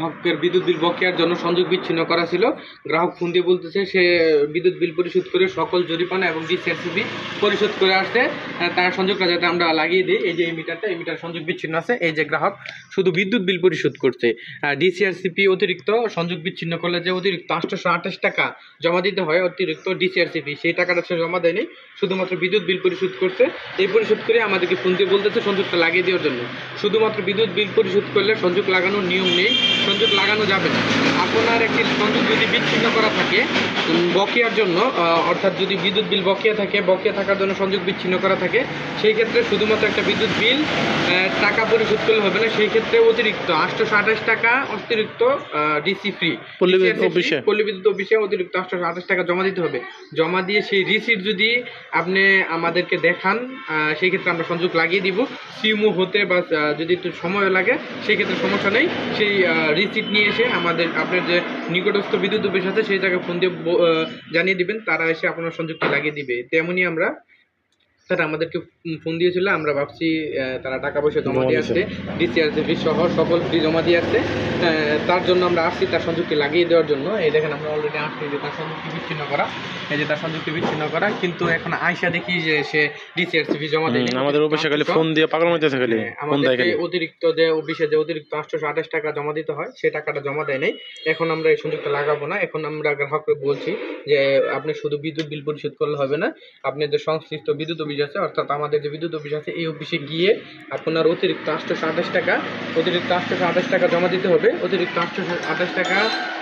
গ্রাহকের বিদ্যুৎ বিল বকেয়ার জন্য সংযোগ বিচ্ছিন্ন করা ছিল। গ্রাহক ফোন দিয়ে বলতেছে সে বিদ্যুৎ বিল পরিশোধ করে সকল জরিমানা এবং ডিসিআরসিপি পরিশোধ করে আসছে, তার সংযোগটা যাতে আমরা লাগিয়ে দিই। এই যে এই মিটার সংযোগ বিচ্ছিন্ন আছে, এই যে গ্রাহক শুধু বিদ্যুৎ বিল পরিশোধ করছে, ডিসিআরসিপি অতিরিক্ত সংযোগ বিচ্ছিন্ন করলে যে অতিরিক্ত 828 টাকা জমা দিতে হয় অতিরিক্ত ডিসিআরসিপি, সেই টাকাটা সে জমা দেয়নি, শুধুমাত্র বিদ্যুৎ বিল পরিশোধ করছে। এই পরিশোধ করে আমাদেরকে ফোন দিয়ে বলতেছে সংযোগটা লাগিয়ে দেওয়ার জন্য। শুধুমাত্র বিদ্যুৎ বিল পরিশোধ করলে সংযোগ লাগানোর নিয়ম নেই, সংযোগ লাগানো যাবে না। আপনার একটি সংযোগ যদি বিচ্ছিন্ন করা থাকে বকেয়ার জন্য, অর্থাৎ যদি বিদ্যুৎ বিল বকেয়া থাকে, বকেয়া থাকার জন্য সংযোগ বিচ্ছিন্ন করা থাকে, সেই ক্ষেত্রে শুধুমাত্র একটা বিদ্যুৎ বিল টাকা পরিশোধ করলে হবে না, সেই ক্ষেত্রে অতিরিক্ত 828 টাকা অতিরিক্ত ডিসি ফ্রি পল্লী বিদ্যুৎ অফিসে অতিরিক্ত 828 টাকা জমা দিতে হবে। জমা দিয়ে সেই রিসিট যদি আপনি আমাদেরকে দেখান, সেই ক্ষেত্রে আমরা সংযোগ লাগিয়ে দিব। সিমও হতে বা যদি একটু সময় লাগে সেই ক্ষেত্রে সমস্যা নেই, সেই রিসিট নিয়ে এসে আপনার যে নিকটস্থ বিদ্যুৎ অফিস আছে সেই জায়গায় ফোন দিয়ে জানিয়ে দিবেন, তারা এসে আপনার সংযোগটি লাগিয়ে দিবে। তেমনই আমরা তারা আমাদেরকে ফোন দিয়েছিল, আমরা ভাবছি তারা টাকা পয়সা জমা দিয়ে আসছে, ডিসিআরসিপি সহ সকল ফ্রি জমা দিয়ে আসছে, তার জন্য আমরা আসছি তার সংযোগটি লাগিয়ে দেওয়ার জন্য। এই দেখেন আমরা অলরেডি আসছি যে তার সংযোগটি বিচ্ছিন্ন করা, এই যে তার সংযোগটি বিচ্ছিন্ন করা, কিন্তু এখন আয়সা দেখি যে সে ডিসিআরসিপি জমা দেয়। আমাদের অফিসে খালি ফোন দিয়ে পাগল মতো থাকে, আমাদেরকে অতিরিক্ত যে অফিসে যে অতিরিক্ত 828 টাকা জমা দিতে হয় সেই টাকাটা জমা দেয় নাই। এখন আমরা এই সংযোগটা লাগাবো না, এখন আমরা গ্রাহককে বলছি যে আপনি শুধু বিদ্যুৎ বিল পরিশোধ করলে হবে না, আপনি যে সংশ্লিষ্ট বিদ্যুৎ অফিস আছে, অর্থাৎ আমাদের যে বিদ্যুৎ অফিস আছে এই অফিসে গিয়ে আপনার অতিরিক্ত 828 টাকা জমা দিতে হবে। অতিরিক্ত 828 টাকা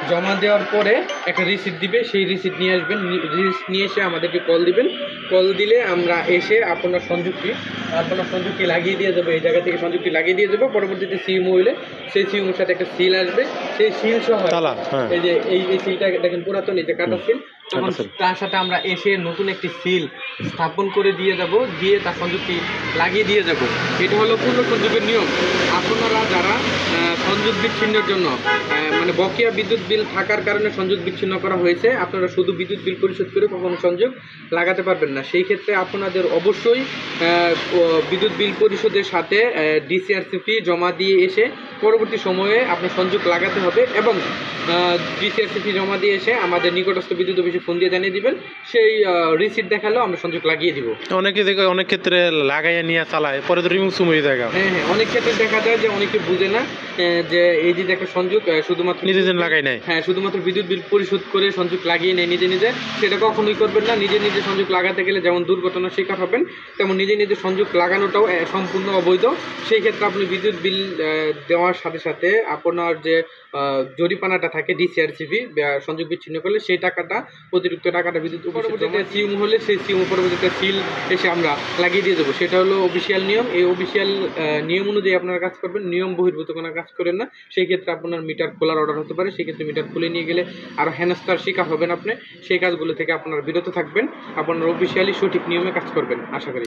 জমা দেওয়ার পরে একটা রিসিট দিবে, সেই রিসিট নিয়ে আসবেন, রিসিট নিয়ে এসে আমাদেরকে কল দিবেন। কল দিলে আমরা এসে আপনার সংযোগটি লাগিয়ে দিয়ে যাবো, এই জায়গা থেকে সংযোগটি লাগিয়ে দিয়ে যাবো। পরবর্তীতে সিমও হইলে সেই সিমের সাথে একটা সিল আসবে, সেই সিল সহ এই যে এই সিলটা দেখেন পুরাতন, এই যে কাটা সিল, তখন তার সাথে আমরা এসে নতুন একটি সিল স্থাপন করে দিয়ে যাব, দিয়ে তার সংযোগটি লাগিয়ে দিয়ে যাব। এটা হলো পূর্ণ সংযোগের নিয়ম। আপনারা যারা সংযোগ বিচ্ছিন্নের জন্য মানে বকেয়া বিদ্যুৎ বিল থাকার কারণে সংযোগ বিচ্ছিন্ন করা হয়েছে, আপনারা শুধু বিদ্যুৎ বিল পরিশোধ করে কখনো সংযোগ লাগাতে পারবেন না। সেই ক্ষেত্রে আপনাদের অবশ্যই বিদ্যুৎ বিল পরিশোধের সাথে ডিসিআরসিপি জমা দিয়ে এসে পরবর্তী সময়ে আপনার সংযোগ লাগাতে হবে, এবং ডিসিআরসিপি জমা দিয়ে এসে আমাদের নিকটস্থ বিদ্যুৎ অফিসে ফোন দিয়ে জানিয়ে দিবেন, সেই রিসিট দেখালেও আমরা সংযোগ লাগিয়ে দিব। অনেক ক্ষেত্রে লাগাইয়া নিয়ে চালায়, পরে তো রিমুভ হয়ে যায়। হ্যাঁ, অনেক ক্ষেত্রে দেখা যায় যে অনেকে বুঝে না যে এই যে একটা সংযোগ শুধুমাত্র নিজে লাগাই নেয়, হ্যাঁ শুধুমাত্র বিদ্যুৎ বিল পরিশোধ করে সংযোগ লাগিয়ে নেয় নিজে, সেটা কখনোই করবেন না। নিজে সংযোগ লাগাতে গেলে যেমন দুর্ঘটনার শিকার হবেন, তেমন নিজে সংযোগ লাগানোটাও সম্পূর্ণ অবৈধ। সেই ক্ষেত্রে আপনি বিদ্যুৎ বিল দেওয়ার সাথে সাথে আপনার যে জরিমানাটা থাকে ডিসিআরসিপি সংযোগ বিচ্ছিন্ন করলে, সেই টাকাটা অতিরিক্ত টাকাটা বিদ্যুৎ পরবর্তীতে সিম হলে সেই সিম পরবর্তীতে সিল এসে আমরা লাগিয়ে দিয়ে দেবো। সেটা হলো অফিসিয়াল নিয়ম। এই অফিসিয়াল নিয়ম অনুযায়ী আপনারা কাজ করবেন, নিয়ম বহির্ভূত কোনো কাজ করেন না। সেই ক্ষেত্রে আপনার মিটার খোলার অর্ডার হতে পারে, সেই ক্ষেত্রে মিটার খুলে নিয়ে গেলে আরও হেনস্থার শিকার হবেন আপনি। সেই কাজগুলো থেকে আপনারা বিরত থাকবেন, আপনারা অফিসিয়ালি সঠিক নিয়মে কাজ করবেন, আশা করি।